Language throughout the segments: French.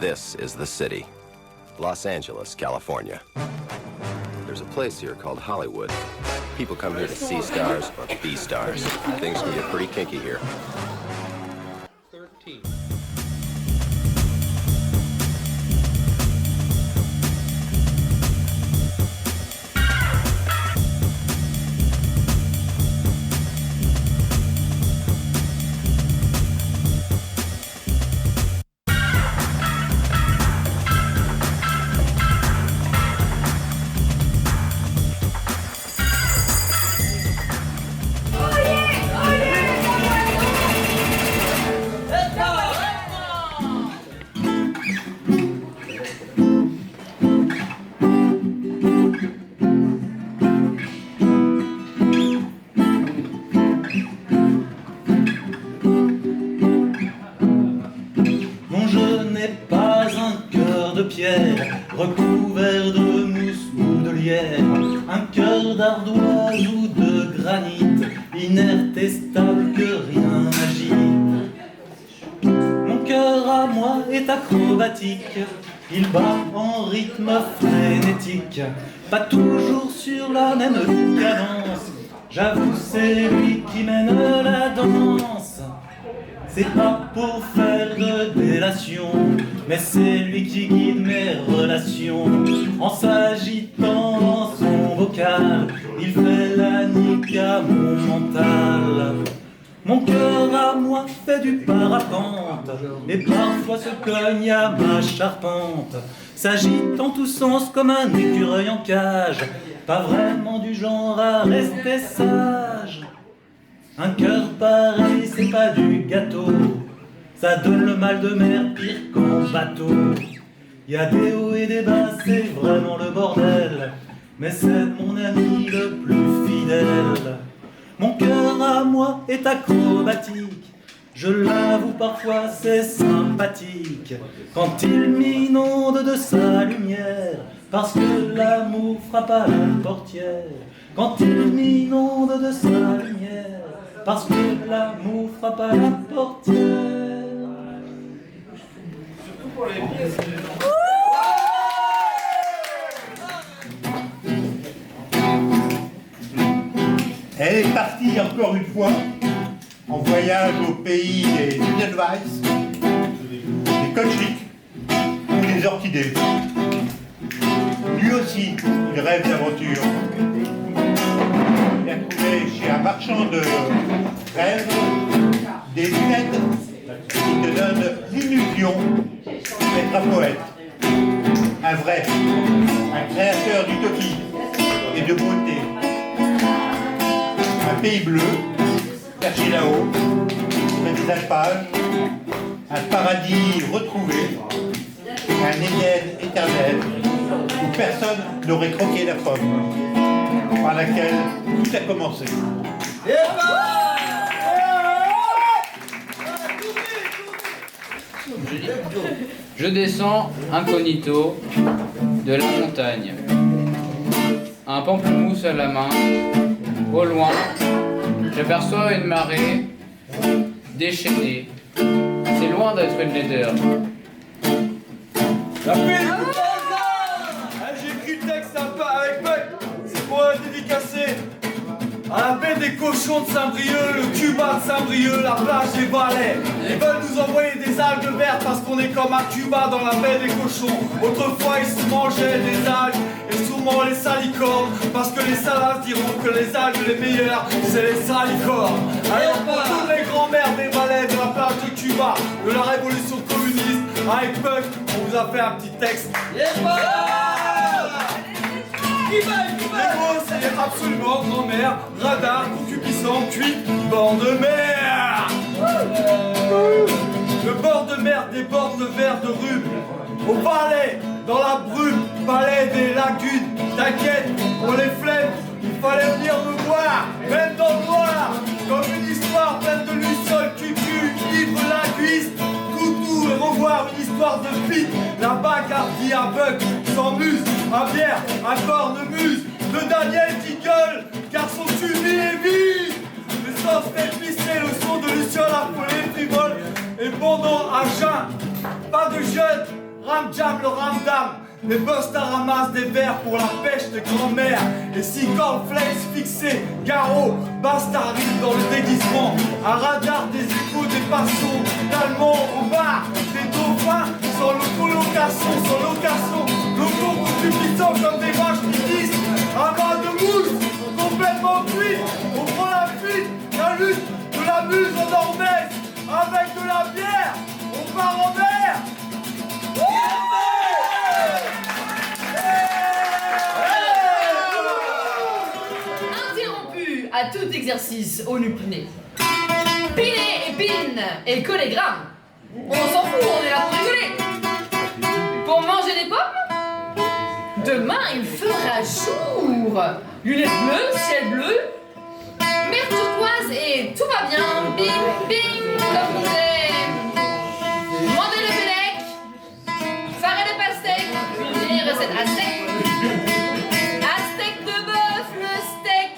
This is the city. Los Angeles, California. There's a place here called Hollywood. People come here to see stars or be stars. Things can get pretty kinky here. 13. Recouvert de mousse ou de lierre, un cœur d'ardoise ou de granit, inerte et stable que rien n'agite. Mon cœur à moi est acrobatique, il bat en rythme frénétique, pas toujours sur la même cadence. J'avoue, c'est lui qui mène la danse. C'est pas pour faire de délation, mais c'est lui qui guide mes relations. En s'agitant dans son vocal, il fait la nique à mon mental. Mon cœur à moi fait du parapente, et parfois se cogne à ma charpente. S'agite en tous sens comme un écureuil en cage, pas vraiment du genre à rester sage. Un cœur pareil, c'est pas du gâteau, ça donne le mal de mer pire qu'en bateau. Y a des hauts et des bas, c'est vraiment le bordel, mais c'est mon ami le plus fidèle. Mon cœur à moi est acrobatique, je l'avoue parfois c'est sympathique, quand il m'inonde de sa lumière, parce que l'amour frappe à la portière. Quand il m'inonde de sa lumière, parce que l'amour frappe à la portière. Elle est partie encore une fois en voyage au pays des Edelweiss, des Colchiques ou des orchidées. Lui aussi, il rêve d'aventure. Il a trouvé chez un marchand de rêves des lunettes qui te donnent l'illusion d'être un poète. Un vrai, un créateur d'utopie et de beauté. Un pays bleu, perché là-haut, près des alpages, un paradis retrouvé, un Éden éternel où personne n'aurait croqué la pomme par laquelle tout a commencé. Je descends incognito de la montagne, un pamplemousse à la main. Au loin, j'aperçois une marée déchaînée. C'est loin d'être une laideur. La paix j'ai écrit le texte sympa avec Buck. C'est pour dédicacer à la baie des cochons de Saint-Brieuc, le Cuba de Saint-Brieuc, la plage des Valais. Ils veulent nous envoyer des algues vertes parce qu'on est comme à Cuba dans la baie des cochons. Autrefois ils se mangeaient des algues et souvent les salicornes, parce que les salades diront que les algues les meilleures c'est les salicornes. Alors pour toutes les grands-mères des Valais de la plage de Cuba, de la révolution communiste, avec Buck, on vous a fait un petit texte. Les mots, c'est absolument grand-mère, radar, concupiscent, cuite, bord de mer. Le bord de mer déborde le verre de rhume. Au palais, dans la brume, palais des lagunes. T'inquiète, pour les flemmes, il fallait venir me voir, même dans le noir. Comme une histoire pleine de lucioles, cucu, livre la cuisse. Toutou et revoir une histoire de pite. La bagarre dit à Buck, sans muse, à bière, à cornemuse. De Daniel qui gueule, car son tubi est vide. Le sens fait pisser le son de Luciole affolé, frivole et pendant à jeun. Pas de jeunes, ram-jam, le ram-dam. Les bustas ramassent des verres pour la pêche de grand-mère. Et si cornflakes fixés, Garo, Basta arrive dans le déguisement. Un radar, des échos, des passons, d'Allemands au bar, des dauphins sans location, locaux publicants comme des vaches qui disent un bas de mousse, complètement cuit. On prend la fuite, la lutte de la muse en Nord-Est. Avec de la bière, on part en mer. Interrompu à tout exercice au nupiné. Piné et pine et collégramme. On s'en fout, on est là pour rigoler. Pour manger des pommes, demain il fera jour. Lunettes bleues, ciel bleu, mer turquoise et tout va bien. Bing, bing, comme disait. Mandez le bélec, farez le pastèque, une recette aztèque. Aztèque de bœuf, le steak,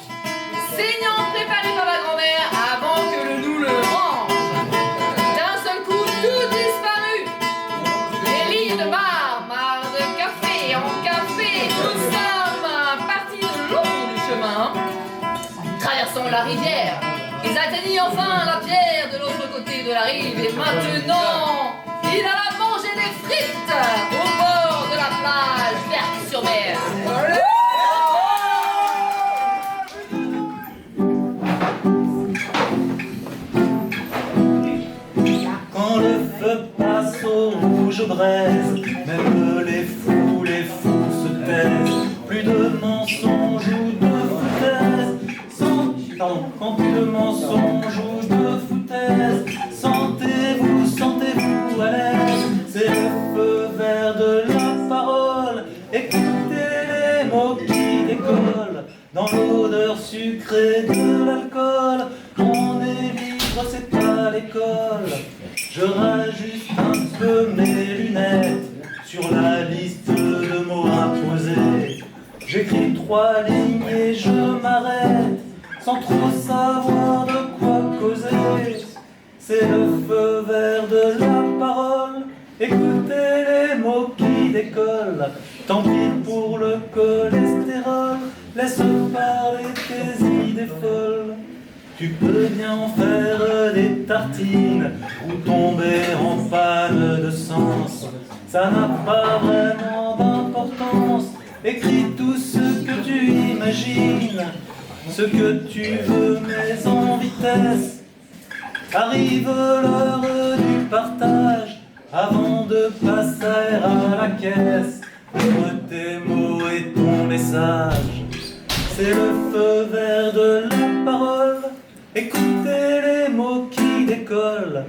saignant préparé par ma grand-mère avant que le loup le mange. D'un seul coup, tout disparu. Les lignes de marre de café en café, nous sommes partis de long du chemin. Traversons la rivière, ils atteignent enfin la pierre de l'autre côté de la rive et maintenant, il alla manger des frites au bord de la plage verte sur mer. Quand le feu passe au rouge braise, même les fous se taisent. Plus de mensonges ou de foutaises. Quand plus de mensonges ou de foutaises. Sentez-vous à l'aise. C'est le feu vert de la parole. Écoutez les mots qui décollent. Dans l'odeur sucrée de l'alcool. On est libre, c'est à l'école. Je rajuste un peu mes lunettes sur la liste de mots imposés. J'écris 3 lignes et je m'arrête sans trop savoir de quoi causer. C'est le feu vert de la parole. Écoutez les mots qui décollent. Tant pis pour le cholestérol. Laisse parler tes idées folles. Tu peux bien en faire des tartines ou tomber en panne de sens. Ça n'a pas vraiment d'importance. Écris tout ce que tu imagines, ce que tu veux mais en vitesse. Arrive l'heure du partage avant de passer à la caisse. Ouvre tes mots et ton message. C'est le feu vert de la parole. Écoutez les mots qui décollent.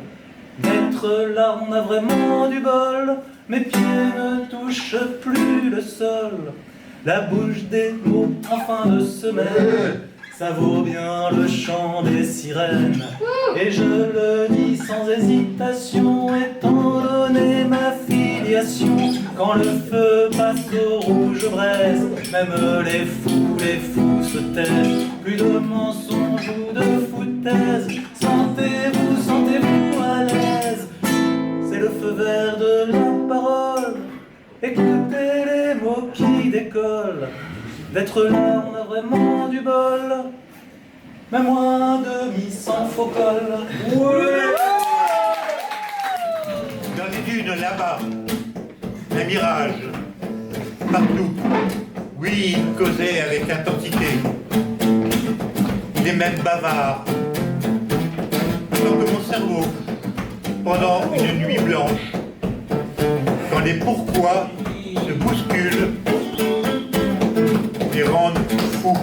D'être là, on a vraiment du bol. Mes pieds ne touchent plus le sol. La bouche des mots en fin de semaine, ça vaut bien le chant des sirènes. Et je le dis sans hésitation, étant donné ma filiation. Quand le feu passe au rouge braise, même les fous se taisent. Plus de mensonges ou de foutaises. Sentez-vous à l'aise. C'est le feu vert de la parole. Écoutez les mots qui décollent. D'être là, on a vraiment du bol. Même moins demi sans faux col. Ouais. Dans les dunes là-bas, un mirage, partout. Oui, il causait avec intensité. Il est même bavard. Alors que mon cerveau, pendant une nuit blanche, quand les pourquoi se bousculent et rendent fou.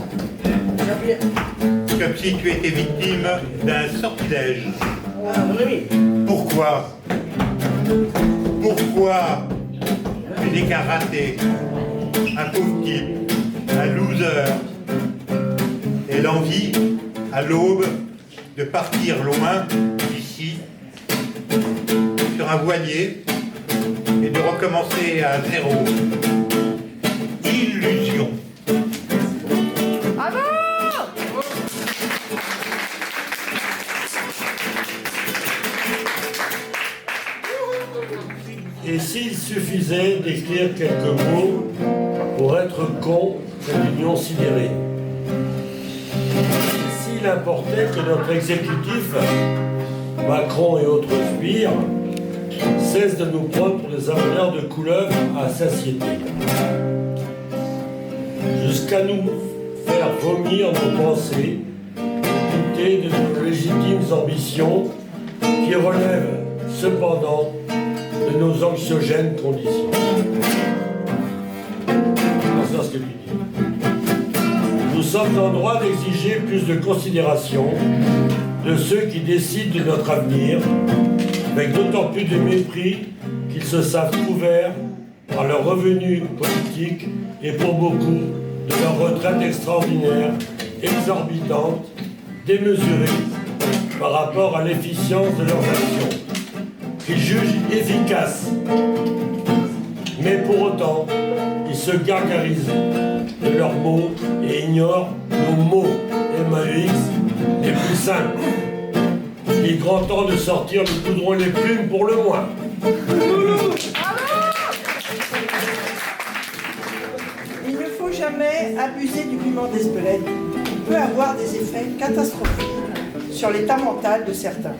Comme si tu étais victime d'un sortilège. Pourquoi tu n'es qu'un raté, un pauvre type, un loser, et l'envie, à l'aube, de partir loin d'ici, sur un voilier, et de recommencer à zéro. Illusion. Et s'il suffisait d'écrire quelques mots pour être con de l'Union sidérée? S'il importait que notre exécutif, Macron et autres sbires, cesse de nous prendre pour des amateurs de couleuvres à satiété, jusqu'à nous faire vomir nos pensées, douter de nos légitimes ambitions qui relèvent cependant de nos anxiogènes conditions. C'est ce que tu dis. Nous sommes en droit d'exiger plus de considération de ceux qui décident de notre avenir, avec d'autant plus de mépris qu'ils se savent couverts par leurs revenus politiques et pour beaucoup de leur retraite extraordinaire, exorbitante, démesurée par rapport à l'efficience de leurs actions, qu'ils jugent efficaces. Mais pour autant, ils se gargarisent de leurs mots et ignorent nos mots MAX les plus simples. Il est grand temps de sortir le poudron et les plumes pour le moins. Il ne faut jamais abuser du piment d'Espelette. Il peut avoir des effets catastrophiques sur l'état mental de certains.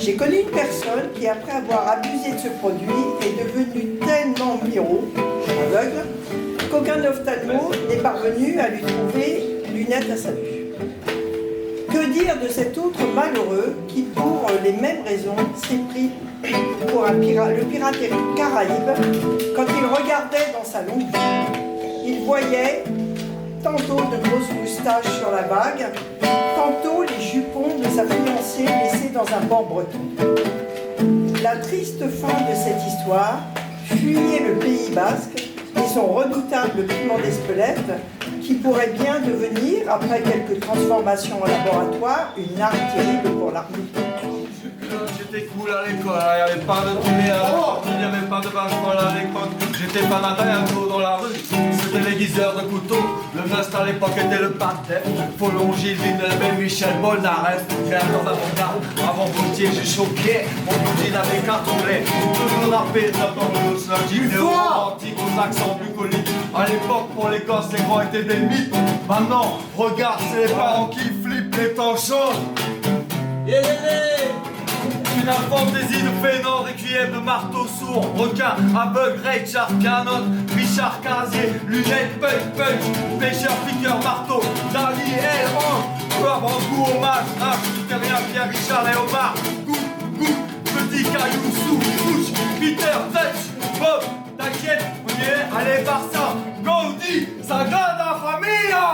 J'ai connu une personne qui, après avoir abusé de ce produit, est devenue tellement miro, aveugle, qu'aucun ophtalmo n'est parvenu à lui trouver lunettes à sa vue. Que dire de cet autre malheureux qui, pour les mêmes raisons, s'est pris pour le pirate Caraïbe quand il regardait dans sa longue vue. Il voyait tantôt de grosses moustaches sur la vague, tantôt les jupons de sa fiancée laissés dans un port breton. La triste fin de cette histoire fuyait le Pays Basque et son redoutable piment d'Espelette, qui pourrait bien devenir, après quelques transformations en laboratoire, une arme terrible pour l'armée. J'étais cool à l'école, il n'y avait pas de télé à l'époque, il n'y avait pas de banquerolle à l'époque. J'étais pas natin un tour dans la rue, c'était l'aiguiseur de couteau. Le must à l'époque était le patin. Follon, Gilles Villeneuve, Michel Polnareff, créateur d'avant-garde. Avant Gauthier, j'ai choqué, mon cousine avait cartonné. Tout le monde rappelait d'abord de nostalgie, néo-romantique aux accents bucoliques. À l'époque, pour les gosses, les grands étaient des mythes. Maintenant, regarde, c'est les parents qui flippent, les temps changent. Une fantaisie de Fénor, requiem de marteau sourd, requin, aveugle, Richard Cannon, Richard Casier, lunettes, punch, pêcheur, piqueur, marteau, Dali, L1, peu avant goût, hommage, Terrien, Pierre, Richard, Léomar, goût, petit caillou, souche, Peter, touch, Bob, t'inquiète, on y est, allez Barça, Gaudi, Sagrada Familia.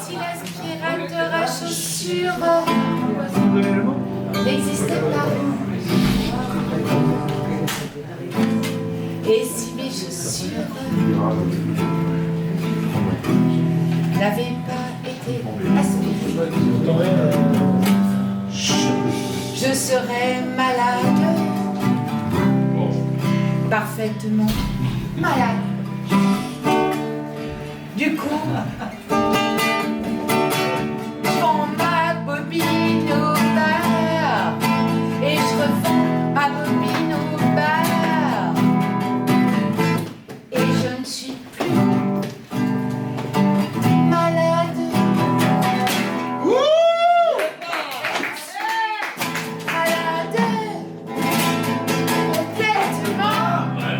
Si l'aspirateur à chaussures n'existait pas, et si mes chaussures n'avaient pas été aspirées, je serais malade, parfaitement malade. Du coup, au bar et je revends ma bobine au bar et je ne suis plus malade. Malade, complètement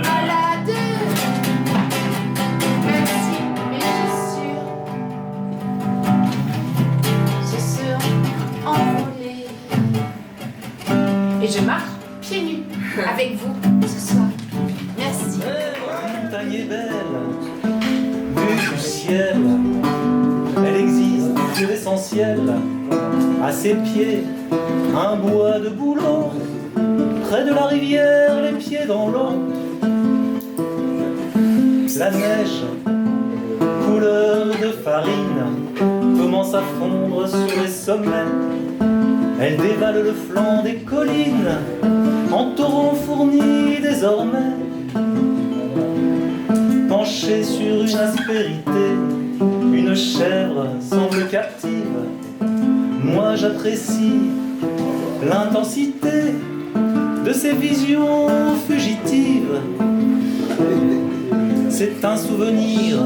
malade, même si mes chaussures se seront envolées. Et je marche pieds nus avec vous ce soir. Merci. La montagne est belle, vue du ciel, elle existe, c'est l'essentiel. À ses pieds, un bois de bouleau, près de la rivière, les pieds dans l'eau. La neige, couleur de farine, commence à fondre sur les sommets. Elle dévale le flanc des collines, en torrent fourni désormais. Penchée sur une aspérité, une chèvre semble captive. Moi j'apprécie l'intensité de ces visions fugitives. C'est un souvenir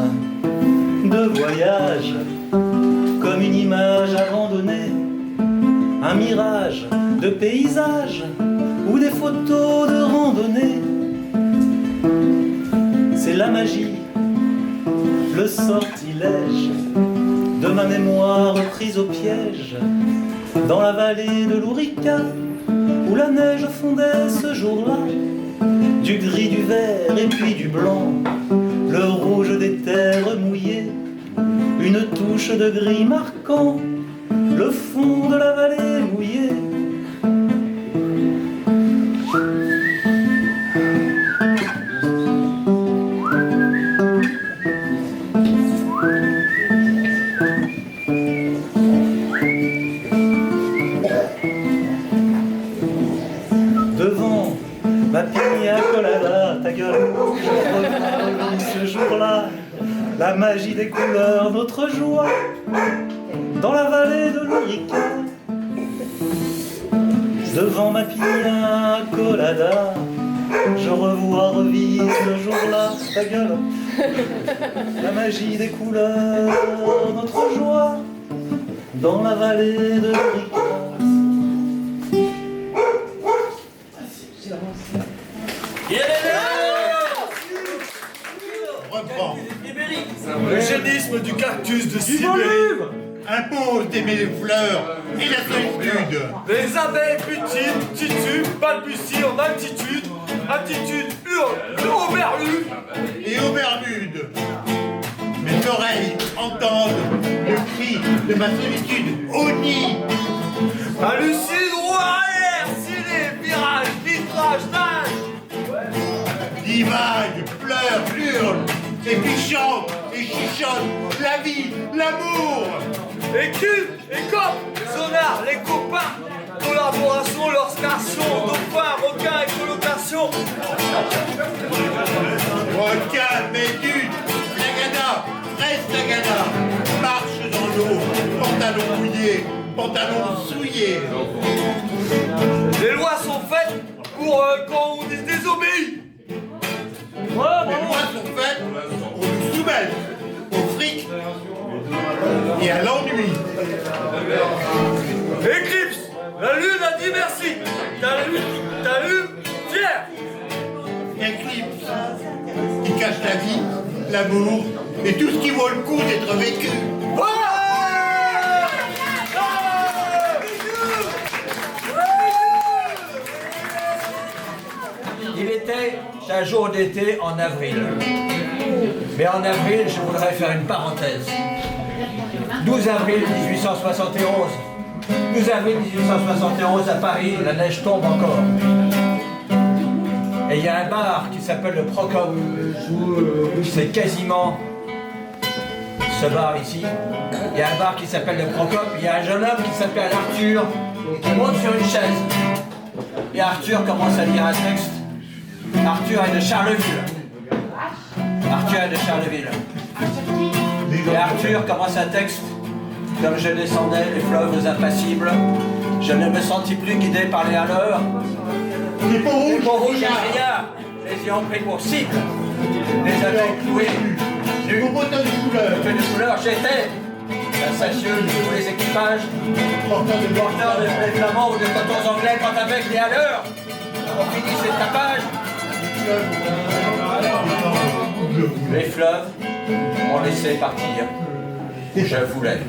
de voyage, comme une image abandonnée, un mirage de paysage ou des photos de randonnée. C'est la magie, le sortilège de ma mémoire prise au piège dans la vallée de l'Ourika où la neige fondait ce jour-là, du gris, du vert et puis du blanc, le rouge des terres mouillées, une touche de gris marquant le fond de la vallée mouillée. Devant ma pina colada, ta gueule, je revis ce jour-là la magie des couleurs, notre joie dans la vallée de l'Ourika. Devant ma pina colada, je revis ce jour-là, ta gueule, la magie des couleurs, notre joie dans la vallée de l'Ourika. Reprends. Le génisme du cactus de Sibérie Impose d'aimer les fleurs et la solitude. Les abeilles butinent, titubent, balbutient en altitude. Attitude hurle, oberlu. Et aux Bermudes. Mes oreilles entendent le cri de ma solitude au nid. Hallucine, roue arrière, ciré, virage, vitrage, nage. Divague, pleure, hurle, et puis chante et chuchote la vie, l'amour. Écume, écope, les honnards, les copains. Collaboration, leur station, dauphins, requins et colocation. Requin, médude, flagada, reste flagada, marche dans l'eau, pantalon mouillé, pantalon souillé. Les lois sont faites pour quand on est désobéi. Les lois sont faites pour nous soumettre au fric et à l'ennui. Éclipse, la lune a dit merci. T'as lu, fier. Éclipse qui cache la vie, l'amour et tout ce qui vaut le coup d'être vécu. Il était un jour d'été en avril. Mais en avril, je voudrais faire une parenthèse. 12 avril 1871. 12 avril 1871 à Paris, la neige tombe encore. Et il y a un bar qui s'appelle le Procope. C'est quasiment ce bar ici. Il y a un bar qui s'appelle le Procope. Il y a un jeune homme qui s'appelle Arthur qui monte sur une chaise. Et Arthur commence à lire un texte. Arthur est de Charleville. Arthur est de Charleville. Et Arthur commence un texte. Comme je descendais les fleuves impassibles, je ne me sentis plus guidé par les haleurs. Les peaux rouges, et criards, les ayant pris pour cible, les avaient cloués, nus, aux bottins de couleur, de couleur, j'étais la sacieuse de tous les équipages, porteur de blé flamand ou de cotons anglais quand avec les haleurs. On finit ce tapage. Les fleuves m'ont laissé partir. Je voulais.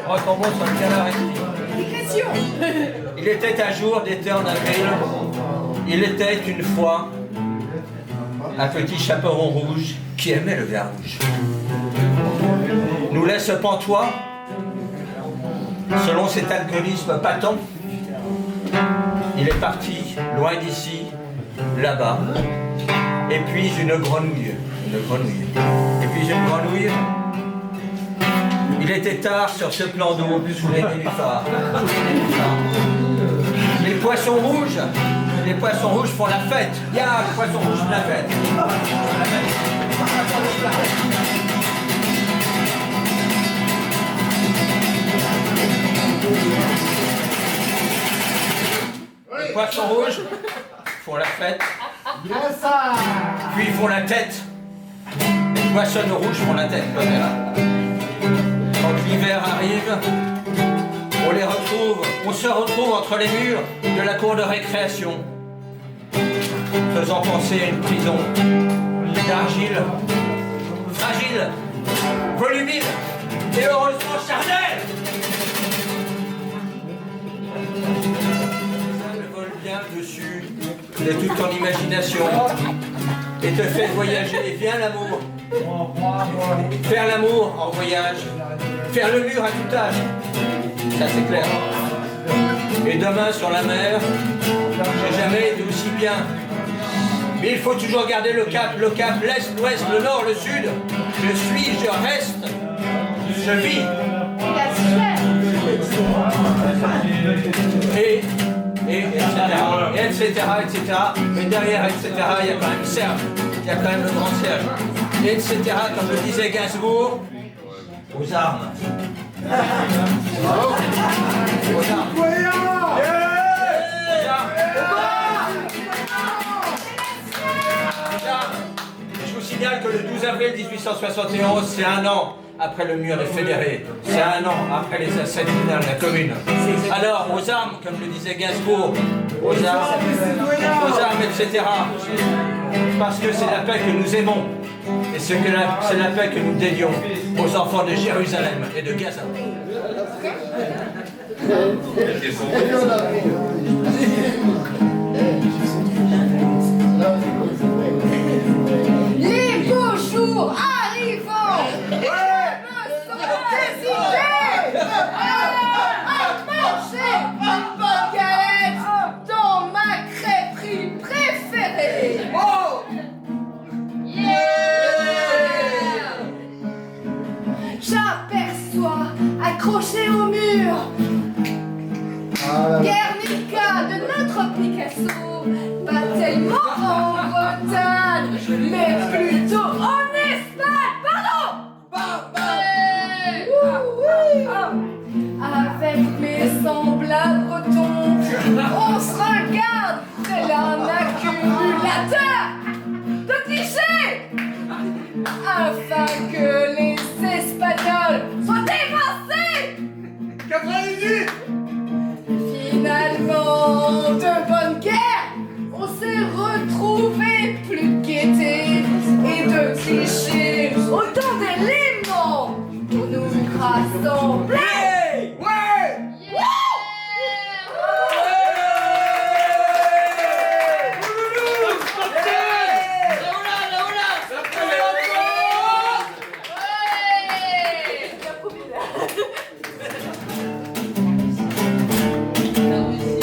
Retombons sur le canard ici. Il était un jour d'été en avril. Il était une fois un petit chaperon rouge qui aimait le vin rouge. Nous laisse pantois, selon cet alcoolisme patent. Il est parti loin d'ici, là-bas. Et puis une grenouille. Et puis une grenouille. Il était tard sur ce plan d'eau, sous les nénuphars. Les poissons rouges font la fête. Il y a les poissons rouges font la fête. poissons rouges font la fête. Puis ils font la tête. Les poissons rouges font la tête, peut-être. Quand l'hiver arrive, on les retrouve, on se retrouve entre les murs de la cour de récréation, faisant penser à une prison d'argile, fragile, volubile et heureusement charnelle. Ça vole bien dessus de toute ton imagination et te fait voyager. Viens l'amour. Faire l'amour en voyage. Faire le mur à tout âge. Ça c'est clair. Et demain sur la mer, j'ai jamais été aussi bien. Mais il faut toujours garder le cap, l'est, l'ouest, le nord, le sud. Je suis, je reste, je vis. etc. Mais derrière, etc., il y a quand même Serge, il y a quand même le grand Serge, etc., comme le disait Gainsbourg, aux armes. Aux armes. Je vous signale que le 12 avril 1871, c'est un an après le mur des fédérés. C'est un an après les assassinats de la Commune. Alors, aux armes, comme le disait Gainsbourg, aux armes, etc. Parce que c'est la paix que nous aimons. Et c'est la paix que nous dédions aux enfants de Jérusalem et de Gaza. Les beaux jours arrivant, je me sens décidée à manger une bonne galette dans ma crêperie préférée. Oh! Yeah! J'aperçois accroché au mur Guernica de notre Picasso, pas tellement en Bretagne, mais plutôt en Espagne, Avec mes semblables bretons, on se regarde tel un accumulateur de clichés, afin que les Espagnols soient dévancés. 98. Finalement, de bonne guerre, on s'est retrouvés plus de gaieté et de clichés, autant d'éléments pour nous rassembler. Dans les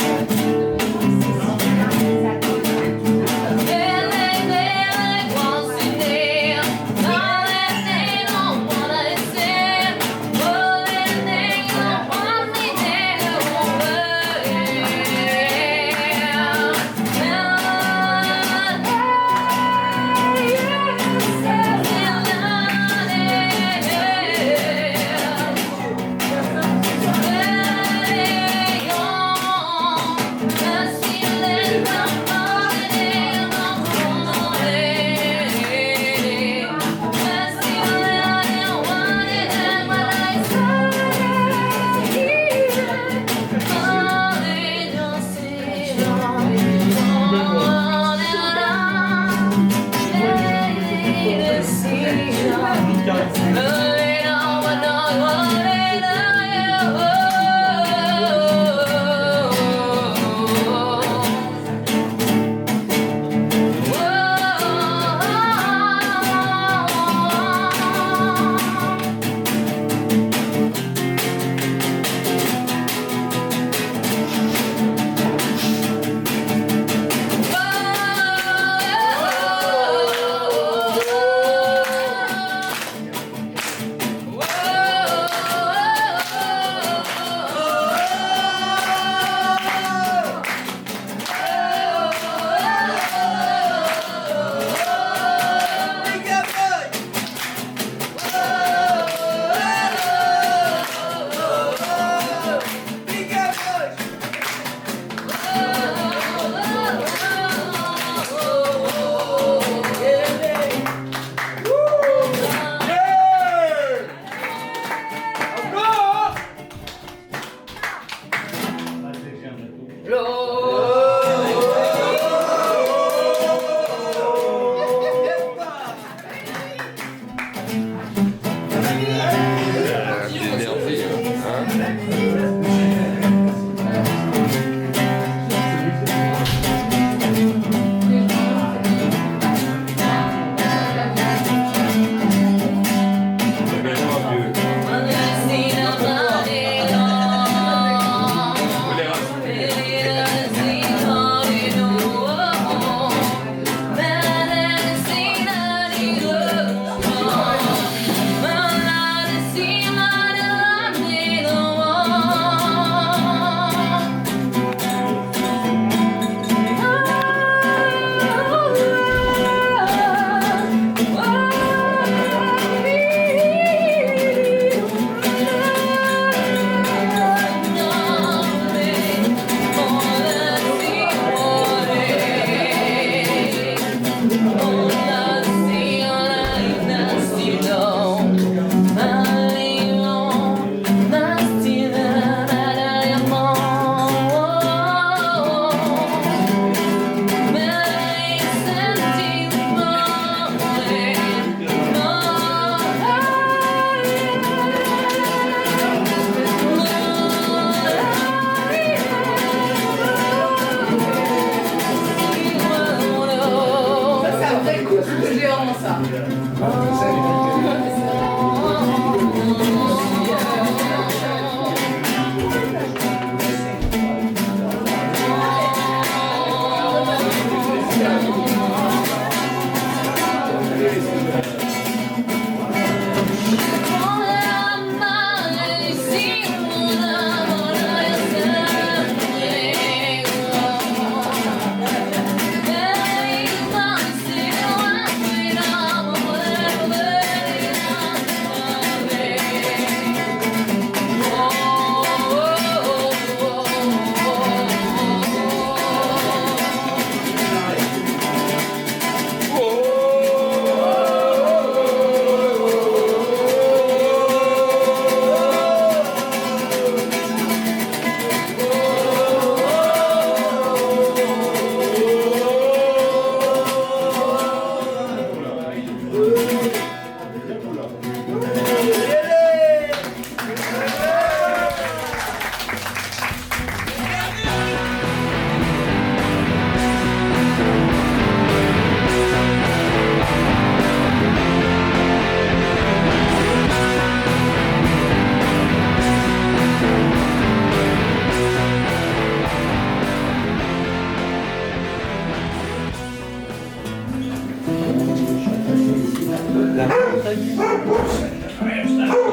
t'as dit?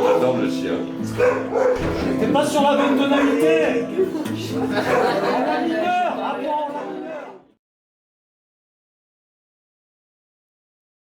J'adore le chien. T'es pas sur la bonne tonalité.